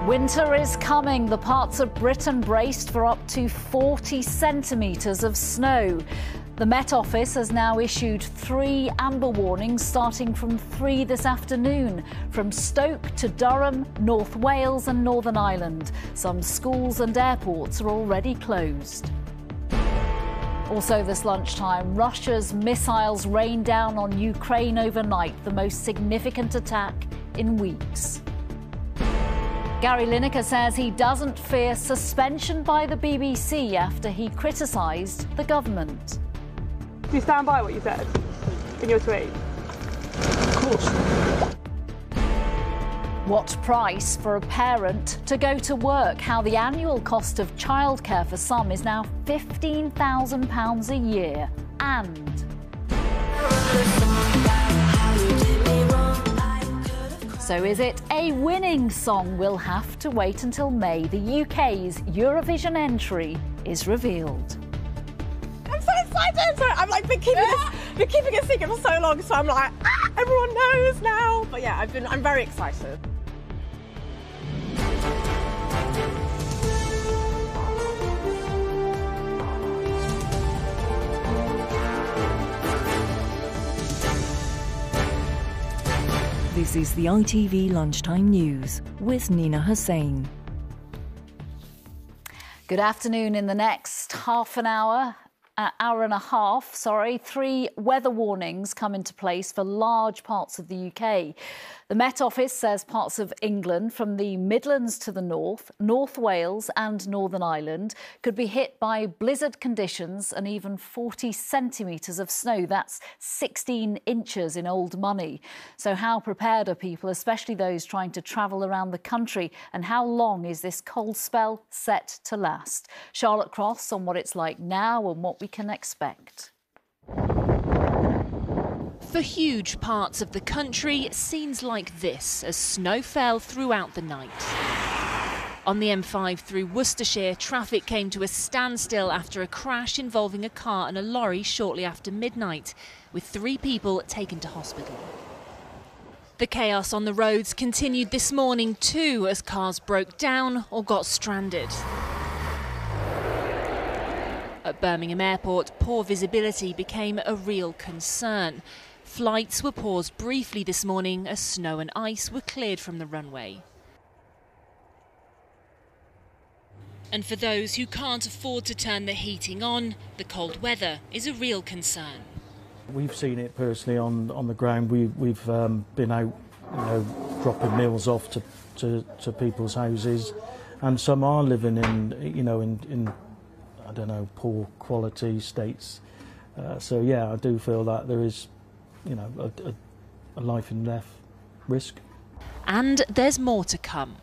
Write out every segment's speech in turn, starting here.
Winter is coming. The parts of Britain braced for up to 40 centimetres of snow. The Met Office has now issued 3 amber warnings starting from 3 this afternoon, from Stoke to Durham, North Wales and Northern Ireland. Some schools and airports are already closed. Also this lunchtime, Russia's missiles rained down on Ukraine overnight, the most significant attack in weeks. Gary Lineker says he doesn't fear suspension by the BBC after he criticised the government. Do you stand by what you said in your tweet? Of course. What price for a parent to go to work? How the annual cost of childcare for some is now £15,000 a year. And so is it a winning song? We'll have to wait until May. The UK's Eurovision entry is revealed. I'm so excited! I'm like been keeping it secret for so long, so I'm like, everyone knows now. But yeah, I'm very excited. This is the ITV Lunchtime News with Nina Hossain. Good afternoon. In the next hour and a half, 3 weather warnings come into place for large parts of the UK. The Met Office says parts of England from the Midlands to the north, North Wales and Northern Ireland could be hit by blizzard conditions and even 40 centimetres of snow. That's 16 inches in old money. So how prepared are people, especially those trying to travel around the country? And how long is this cold spell set to last? Charlotte Cross on what it's like now and what we can expect. For huge parts of the country, scenes like this as snow fell throughout the night. On the M5 through Worcestershire, traffic came to a standstill after a crash involving a car and a lorry shortly after midnight, with 3 people taken to hospital. The chaos on the roads continued this morning too, as cars broke down or got stranded. At Birmingham Airport, poor visibility became a real concern. Flights were paused briefly this morning as snow and ice were cleared from the runway. And for those who can't afford to turn the heating on, the cold weather is a real concern. We've seen it personally on the ground. We've been out, dropping meals off to people's houses, and some are living in I don't know, poor quality states. So yeah, I do feel that there is, a life and death risk. And there's more to come.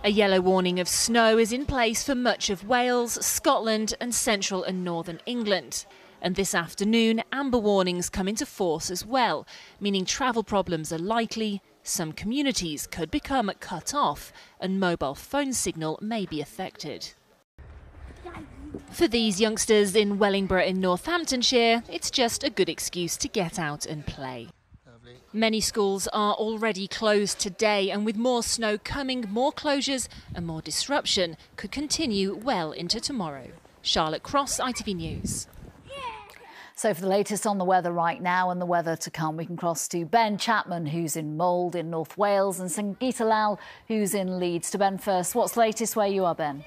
A yellow warning of snow is in place for much of Wales, Scotland and central and northern England. And this afternoon, amber warnings come into force as well, meaning travel problems are likely, some communities could become cut off and mobile phone signal may be affected. For these youngsters in Wellingborough in Northamptonshire, it's just a good excuse to get out and play. Lovely. Many schools are already closed today, and with more snow coming, more closures and more disruption could continue well into tomorrow. Charlotte Cross, ITV News. So for the latest on the weather right now and the weather to come, we can cross to Ben Chapman, who's in Mold in North Wales, and Sangeeta Lal, who's in Leeds. To Ben first, what's the latest where you are, Ben?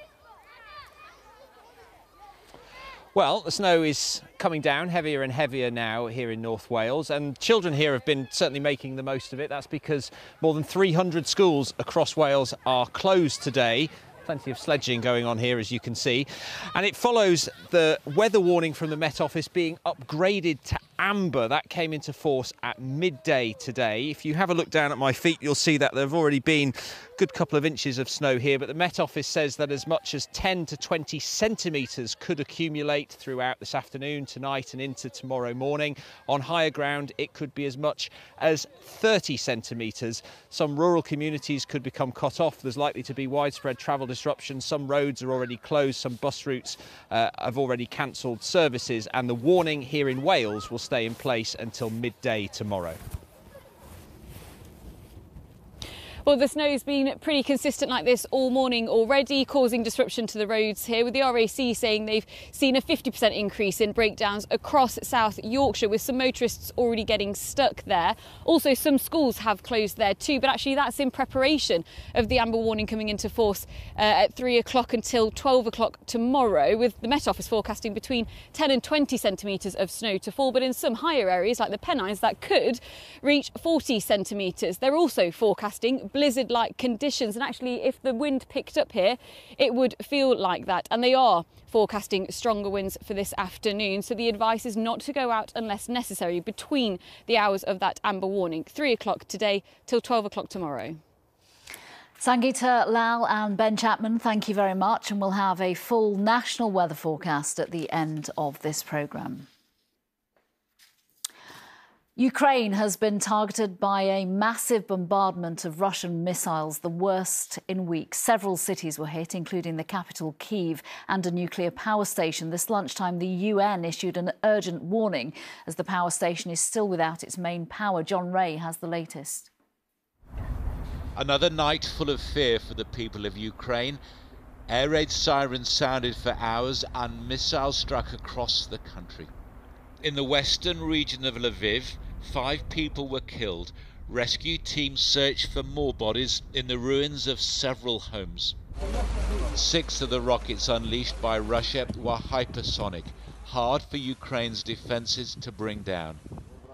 Well, the snow is coming down heavier and heavier now here in North Wales, and children here have been certainly making the most of it. That's because more than 300 schools across Wales are closed today. Plenty of sledging going on here, as you can see. And it follows the weather warning from the Met Office being upgraded to amber. That came into force at midday today. If you have a look down at my feet, you'll see that there have already been a good couple of inches of snow here, but the Met Office says that as much as 10 to 20 centimetres could accumulate throughout this afternoon, tonight and into tomorrow morning. On higher ground, it could be as much as 30 centimetres. Some rural communities could become cut off. There's likely to be widespread travel disruption. Some roads are already closed. Some bus routes have already cancelled services, and the warning here in Wales will stay in place until midday tomorrow. Well, the snow's been pretty consistent like this all morning already, causing disruption to the roads here, with the RAC saying they've seen a 50% increase in breakdowns across South Yorkshire, with some motorists already getting stuck there. Also, some schools have closed there too, but actually that's in preparation of the amber warning coming into force at 3 o'clock until 12 o'clock tomorrow, with the Met Office forecasting between 10 and 20 centimetres of snow to fall, but in some higher areas like the Pennines that could reach 40 centimetres. They're also forecasting blizzard-like conditions, and actually if the wind picked up here it would feel like that, and they are forecasting stronger winds for this afternoon, so the advice is not to go out unless necessary between the hours of that amber warning, 3 o'clock today till 12 o'clock tomorrow. Sangeeta Lal and Ben Chapman, thank you very much, and we'll have a full national weather forecast at the end of this programme. Ukraine has been targeted by a massive bombardment of Russian missiles, the worst in weeks. Several cities were hit, including the capital, Kyiv, and a nuclear power station. This lunchtime, the UN issued an urgent warning as the power station is still without its main power. John Ray has the latest. Another night full of fear for the people of Ukraine. Air raid sirens sounded for hours and missiles struck across the country. In the western region of Lviv, 5 people were killed. Rescue teams searched for more bodies in the ruins of several homes. 6 of the rockets unleashed by Russia were hypersonic, hard for Ukraine's defences to bring down.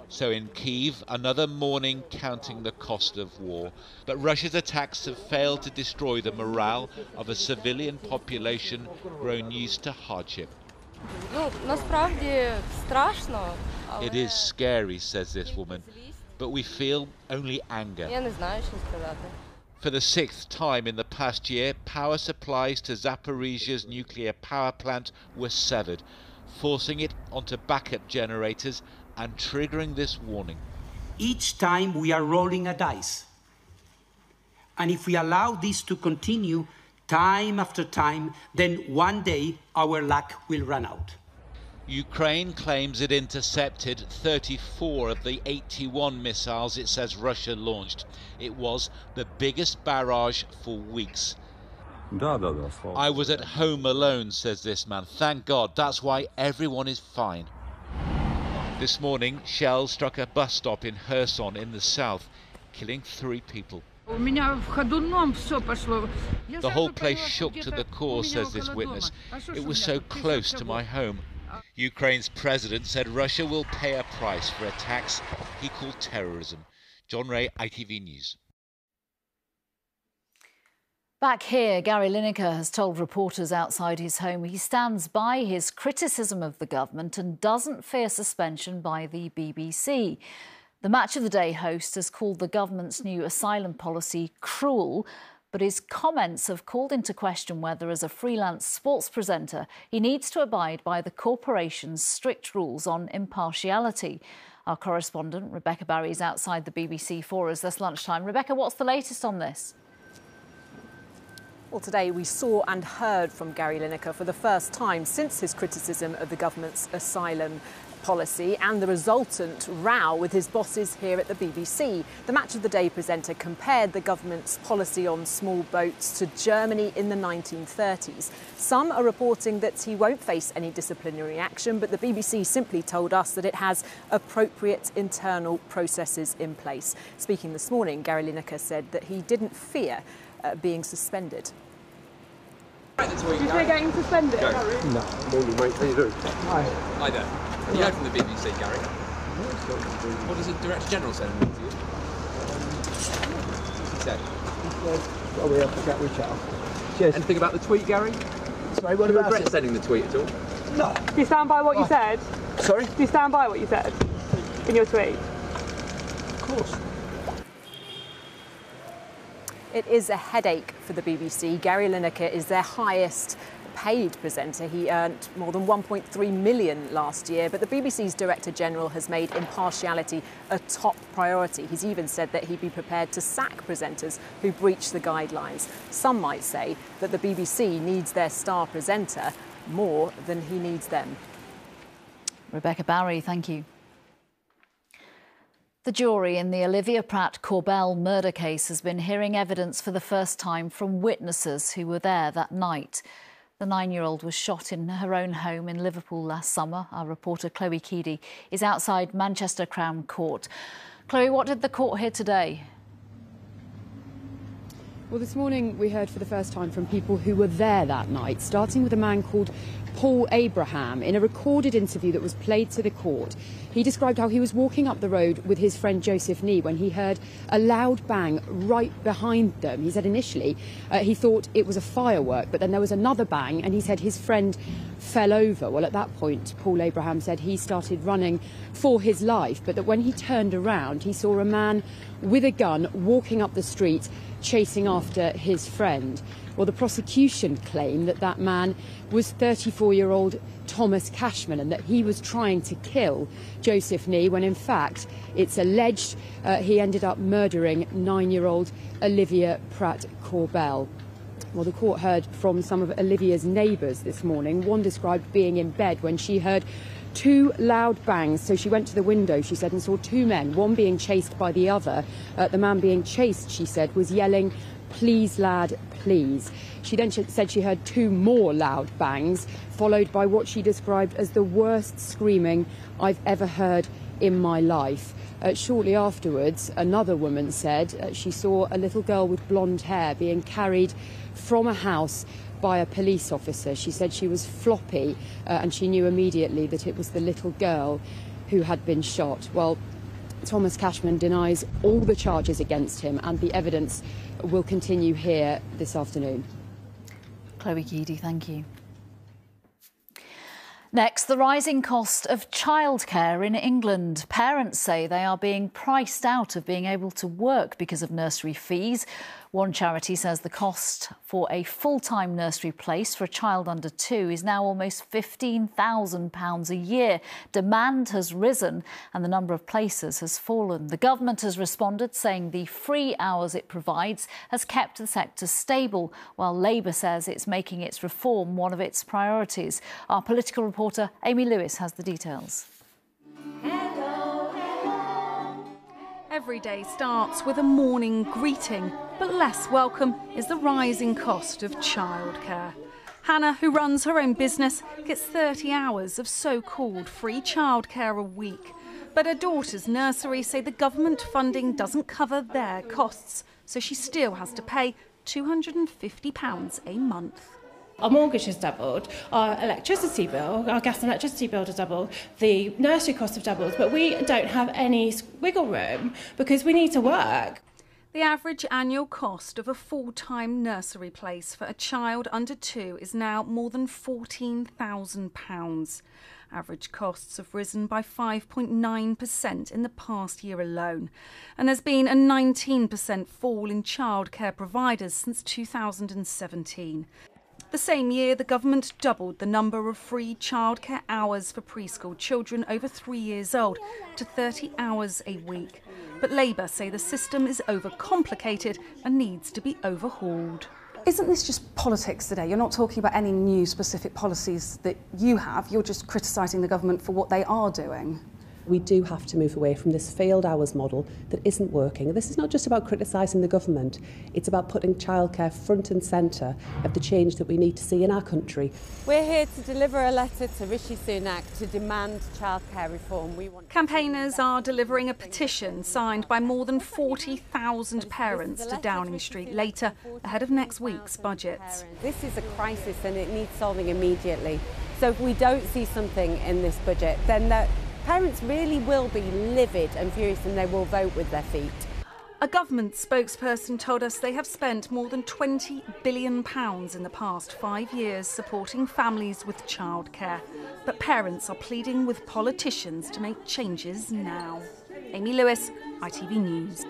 So in Kyiv, another morning counting the cost of war. But Russia's attacks have failed to destroy the morale of a civilian population grown used to hardship. It is scary, says this woman, but we feel only anger. For the 6th time in the past year, power supplies to Zaporizhia's nuclear power plant were severed, forcing it onto backup generators and triggering this warning. Each time we are rolling a dice. And if we allow this to continue time after time, then one day our luck will run out. Ukraine claims it intercepted 34 of the 81 missiles it says Russia launched. It was the biggest barrage for weeks. I was at home alone, says this man. Thank God, that's why everyone is fine. This morning, shells struck a bus stop in Hossain in the south, killing 3 people. The whole place shook to the core, says this witness. It was so close to my home. Ukraine's president said Russia will pay a price for attacks he called terrorism. John Ray, ITV News. Back here, Gary Lineker has told reporters outside his home he stands by his criticism of the government and doesn't fear suspension by the BBC. The Match of the Day host has called the government's new asylum policy cruel, but his comments have called into question whether, as a freelance sports presenter, he needs to abide by the corporation's strict rules on impartiality. Our correspondent, Rebecca Barry, is outside the BBC for us this lunchtime. Rebecca, what's the latest on this? Well, today we saw and heard from Gary Lineker for the first time since his criticism of the government's asylum policy and the resultant row with his bosses here at the BBC. The Match of the Day presenter compared the government's policy on small boats to Germany in the 1930s. Some are reporting that he won't face any disciplinary action, but the BBC simply told us that it has appropriate internal processes in place. Speaking this morning, Gary Lineker said that he didn't fear being suspended. Do you fear getting suspended? No. Morning, mate. How you doing? Hi. Hi there. Have you heard from the BBC, Gary? What does the Director General say to you? Oh, we have to get with you. Cheers. Anything about the tweet, Gary? Sorry, what Do you about regret it? sending the tweet at all? No. Do you stand by what you said? Sorry? Do you stand by what you said in your tweet? Of course. It is a headache for the BBC. Gary Lineker is their highest paid presenter. He earned more than 1.3 million last year, but the BBC's Director General has made impartiality a top priority. He's even said that he'd be prepared to sack presenters who breach the guidelines. Some might say that the BBC needs their star presenter more than he needs them. Rebecca Barry, thank you. The jury in the Olivia Pratt Corbell murder case has been hearing evidence for the first time from witnesses who were there that night. The 9-year-old was shot in her own home in Liverpool last summer. Our reporter Chloe Keedy is outside Manchester Crown Court. Chloe, what did the court hear today? Well, this morning we heard for the first time from people who were there that night, starting with a man called Paul Abraham. In a recorded interview that was played to the court, he described how he was walking up the road with his friend Joseph Nee when he heard a loud bang right behind them. He said initially he thought it was a firework, but then there was another bang and he said his friend fell over. Well, at that point, Paul Abraham said he started running for his life, but that when he turned around, he saw a man with a gun walking up the street chasing after his friend. Well, the prosecution claimed that that man was 34-year-old Thomas Cashman and that he was trying to kill Joseph Nee when in fact it's alleged he ended up murdering 9-year-old Olivia Pratt Corbell. Well, the court heard from some of Olivia's neighbours this morning. One described being in bed when she heard 2 loud bangs, so she went to the window, she said, and saw 2 men, one being chased by the other. The man being chased, she said, was yelling, "Please, lad, please." She then said she heard 2 more loud bangs, followed by what she described as the worst screaming I've ever heard in my life. Shortly afterwards, another woman said she saw a little girl with blonde hair being carried from a house by a police officer. She said she was floppy and she knew immediately that it was the little girl who had been shot. Well, Thomas Cashman denies all the charges against him and the evidence will continue here this afternoon. Chloe Keedy, thank you. Next, the rising cost of childcare in England. Parents say they are being priced out of being able to work because of nursery fees. One charity says the cost for a full-time nursery place for a child under 2 is now almost £15,000 a year. Demand has risen and the number of places has fallen. The government has responded, saying the free hours it provides has kept the sector stable, while Labour says it's making its reform one of its priorities. Our political reporter Amy Lewis has the details. Every day starts with a morning greeting, but less welcome is the rising cost of childcare. Hannah, who runs her own business, gets 30 hours of so-called free childcare a week. But her daughter's nursery say the government funding doesn't cover their costs, so she still has to pay £250 a month. Our mortgage has doubled, our electricity bill, our gas and electricity bill has doubled, the nursery costs have doubled, but we don't have any wiggle room because we need to work. The average annual cost of a full-time nursery place for a child under 2 is now more than £14,000. Average costs have risen by 5.9% in the past year alone. And there's been a 19% fall in childcare providers since 2017. The same year, the government doubled the number of free childcare hours for preschool children over 3 years old to 30 hours a week. But Labour say the system is overcomplicated and needs to be overhauled. Isn't this just politics today? You're not talking about any new specific policies that you have. You're just criticising the government for what they are doing. We do have to move away from this failed hours model that isn't working. This is not just about criticising the government, it's about putting childcare front and centre of the change that we need to see in our country. We're here to deliver a letter to Rishi Sunak to demand childcare reform. Campaigners are delivering a petition signed by more than 40,000 parents to Downing Street later, ahead of next week's budgets. This is a crisis and it needs solving immediately. So if we don't see something in this budget, then parents really will be livid and furious and they will vote with their feet. A government spokesperson told us they have spent more than £20 billion in the past 5 years supporting families with childcare. But parents are pleading with politicians to make changes now. Amy Lewis, ITV News.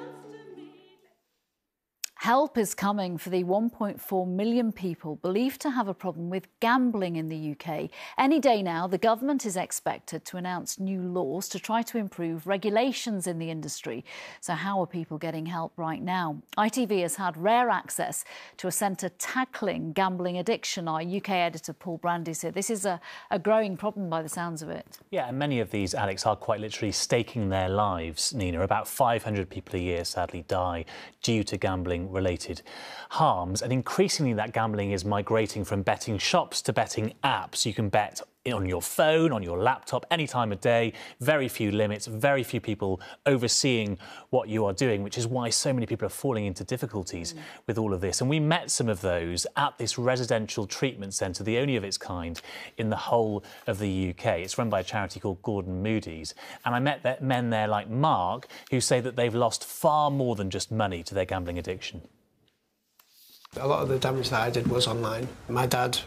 Help is coming for the 1.4 million people believed to have a problem with gambling in the UK. Any day now, the government is expected to announce new laws to try to improve regulations in the industry. So how are people getting help right now? ITV has had rare access to a centre tackling gambling addiction. Our UK editor Paul Brandy's here. This is a growing problem by the sounds of it. Yeah, and many of these addicts are quite literally staking their lives, Nina. About 500 people a year sadly die due to gambling-related harms. And increasingly that gambling is migrating from betting shops to betting apps. You can bet on your phone, on your laptop, any time of day, very few limits, very few people overseeing what you are doing, which is why so many people are falling into difficulties with all of this. And we met some of those at this residential treatment centre, the only of its kind in the whole of the UK. It's run by a charity called Gordon Moody's. And I met men there like Mark who say that they've lost far more than just money to their gambling addiction. A lot of the damage that I did was online. My dad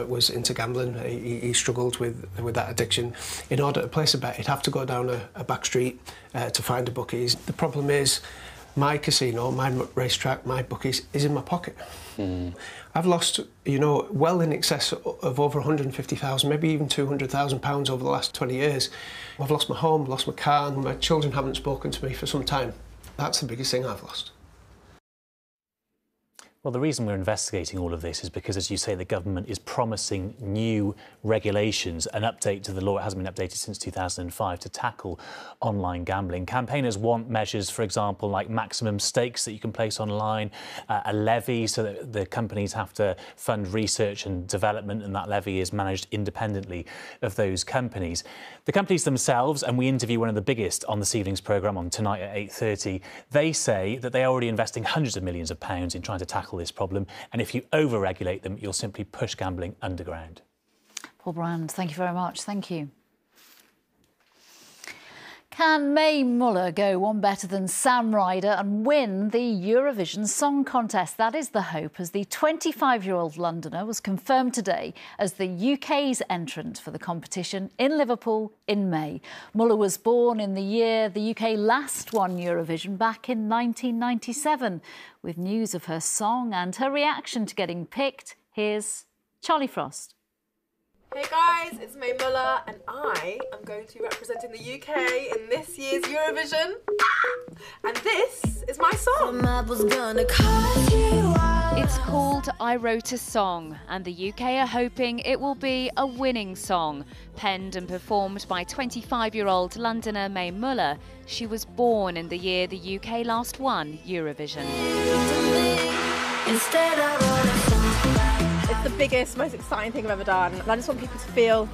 was into gambling. He struggled with that addiction. In order to place a bet, he'd have to go down a back street to find a bookies. The problem is, my casino, my racetrack, my bookies is in my pocket. I've lost, well in excess of over 150,000, maybe even 200,000 pounds over the last 20 years. I've lost my home, lost my car, and my children haven't spoken to me for some time. That's the biggest thing I've lost. Well, the reason we're investigating all of this is because, as you say, the government is promising new regulations, an update to the law. It hasn't been updated since 2005 to tackle online gambling. Campaigners want measures, for example, like maximum stakes that you can place online, a levy so that the companies have to fund research and development, and that levy is managed independently of those companies. The companies themselves, and we interview one of the biggest on this evening's programme on tonight at 8:30, they say that they are already investing hundreds of millions of pounds in trying to tackle this problem, and if you over-regulate them, you'll simply push gambling underground. Paul Brand, thank you very much. Thank you. Can Mae Muller go one better than Sam Ryder and win the Eurovision Song Contest? That is the hope, as the 25-year-old Londoner was confirmed today as the UK's entrant for the competition in Liverpool in May. Muller was born in the year the UK last won Eurovision back in 1997. With news of her song and her reaction to getting picked, here's Charlie Frost. Hey guys, it's Mae Muller and I am going to be representing the UK in this year's Eurovision. And this is my song. It's called I Wrote a Song, and the UK are hoping it will be a winning song. Penned and performed by 25-year-old Londoner Mae Muller, she was born in the year the UK last won Eurovision. It's the biggest, most exciting thing I've ever done. And I just want people to feel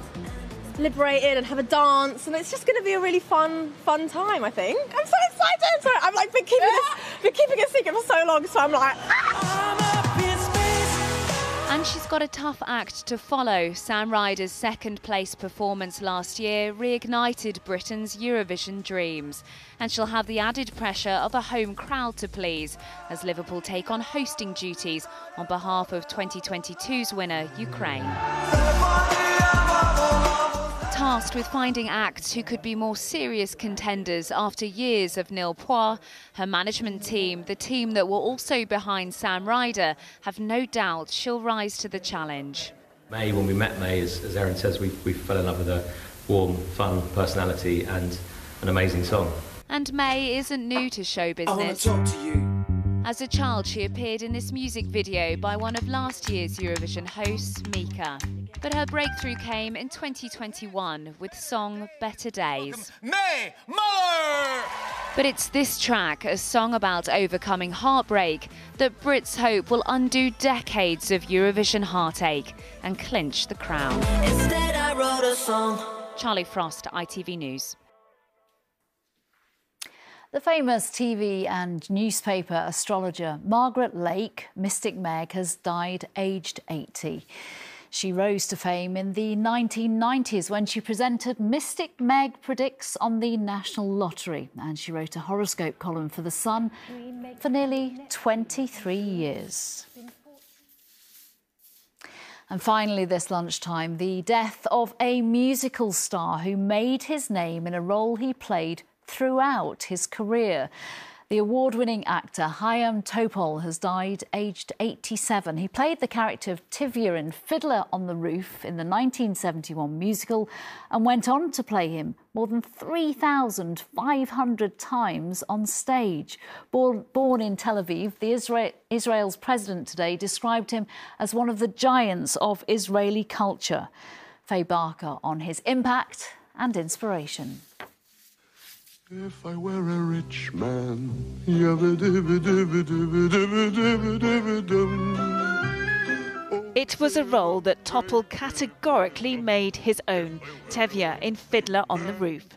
liberated and have a dance, and it's just going to be a really fun time, I think. I'm so excited! So I've been keeping it secret for so long, so I'm like... And she's got a tough act to follow. Sam Ryder's second-place performance last year reignited Britain's Eurovision dreams. And she'll have the added pressure of a home crowd to please, as Liverpool take on hosting duties on behalf of 2022's winner, Ukraine. Tasked with finding acts who could be more serious contenders after years of nil pois, her management team, the team that were also behind Sam Ryder, have no doubt she'll rise to the challenge. Mae, when we met Mae, as Erin says, we fell in love with her warm, fun personality and an amazing song. And Mae isn't new to show business. As a child, she appeared in this music video by one of last year's Eurovision hosts, Mika. But her breakthrough came in 2021 with song Better Days. Mae Muller! But it's this track, a song about overcoming heartbreak, that Brits hope will undo decades of Eurovision heartache and clinch the crown. Instead, I wrote a song. Charlie Frost, ITV News. The famous TV and newspaper astrologer Margaret Lake, Mystic Meg, has died aged 80. She rose to fame in the 1990s when she presented Mystic Meg Predicts on the National Lottery, and she wrote a horoscope column for The Sun for nearly 23 years. And finally, this lunchtime, the death of a musical star who made his name in a role he played throughout his career. The award-winning actor Hayam Topol has died aged 87. He played the character of Tivia in Fiddler on the Roof in the 1971 musical and went on to play him more than 3,500 times on stage. Born in Tel Aviv, Israel's president today described him as one of the giants of Israeli culture. Faye Barker on his impact and inspiration. If I were a rich man, It was a role that Topol categorically made his own, Tevye in Fiddler on the Roof.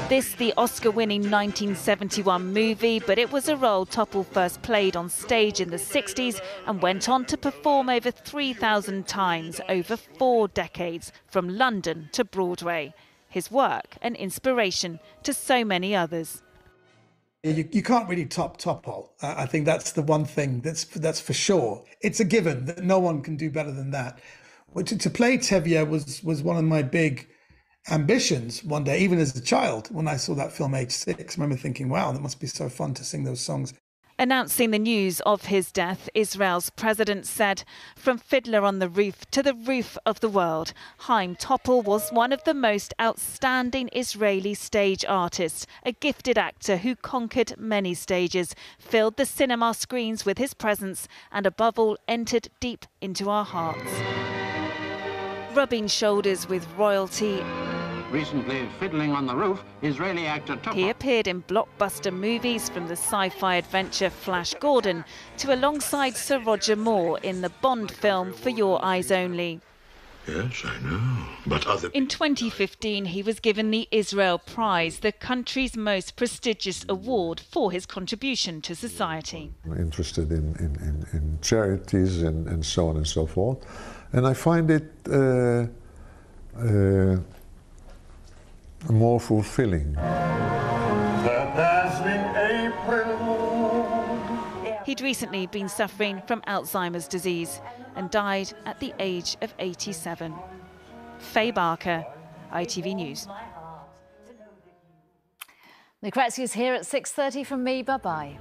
This, the Oscar-winning 1971 movie, but it was a role Topol first played on stage in the 60s and went on to perform over 3,000 times over 4 decades, from London to Broadway. His work an inspiration to so many others. You can't really top Topol. I think that's the one thing that's for sure. It's a given that no one can do better than that. To play Tevye was one of my big ambitions one day, even as a child. When I saw that film age 6, I remember thinking, wow, that must be so fun to sing those songs. Announcing the news of his death, Israel's president said, "From Fiddler on the Roof to the roof of the world, Hayam Topol was one of the most outstanding Israeli stage artists, a gifted actor who conquered many stages, filled the cinema screens with his presence and above all entered deep into our hearts." Rubbing shoulders with royalty, recently fiddling on the roof, Israeli actor Topol. He appeared in blockbuster movies from the sci-fi adventure Flash Gordon to alongside Sir Roger Moore in the Bond film For Your Eyes Only. Yes, I know, but other... In 2015, he was given the Israel Prize, the country's most prestigious award for his contribution to society. I'm interested in charities and so on and so forth, and I find it more fulfilling. He'd recently been suffering from Alzheimer's disease and died at the age of 87. Faye Barker, ITV News. Lucrezia is here at 6:30 from me. Bye-bye.